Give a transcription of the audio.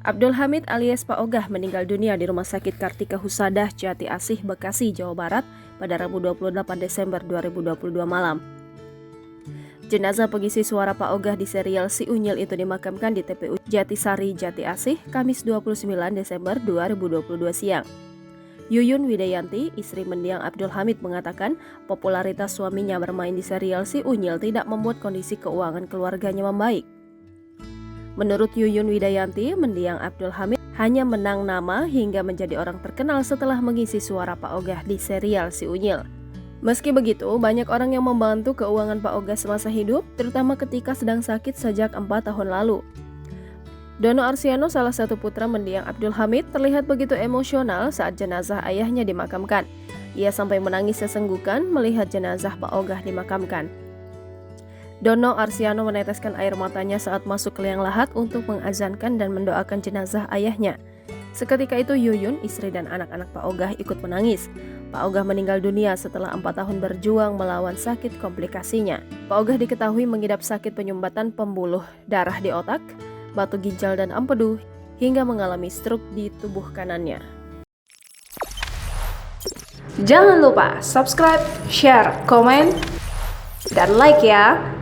Abdul Hamid alias Pak Ogah meninggal dunia di Rumah Sakit Kartika Husada, Jati Asih, Bekasi, Jawa Barat pada Rabu 28 Desember 2022 malam. Jenazah pengisi suara Pak Ogah di serial Si Unyil itu dimakamkan di TPU Jatisari, Jati Asih, Kamis 29 Desember 2022 siang. Yuyun Widayanti, istri mendiang Abdul Hamid, mengatakan popularitas suaminya bermain di serial Si Unyil tidak membuat kondisi keuangan keluarganya membaik. Menurut Yuyun Widayanti, mendiang Abdul Hamid hanya menang nama hingga menjadi orang terkenal setelah mengisi suara Pak Ogah di serial Si Unyil. Meski begitu, banyak orang yang membantu keuangan Pak Ogah semasa hidup, terutama ketika sedang sakit sejak 4 tahun lalu. Dono Arsiano, salah satu putra mendiang Abdul Hamid, terlihat begitu emosional saat jenazah ayahnya dimakamkan. Ia sampai menangis sesenggukan melihat jenazah Pak Ogah dimakamkan. Dono Arsiano meneteskan air matanya saat masuk ke liang lahat untuk mengazankan dan mendoakan jenazah ayahnya. Seketika itu Yuyun, istri dan anak-anak Pak Ogah ikut menangis. Pak Ogah meninggal dunia setelah 4 tahun berjuang melawan sakit komplikasinya. Pak Ogah diketahui mengidap sakit penyumbatan pembuluh darah di otak, batu ginjal dan empedu, hingga mengalami stroke di tubuh kanannya. Jangan lupa subscribe, share, komen, dan like ya!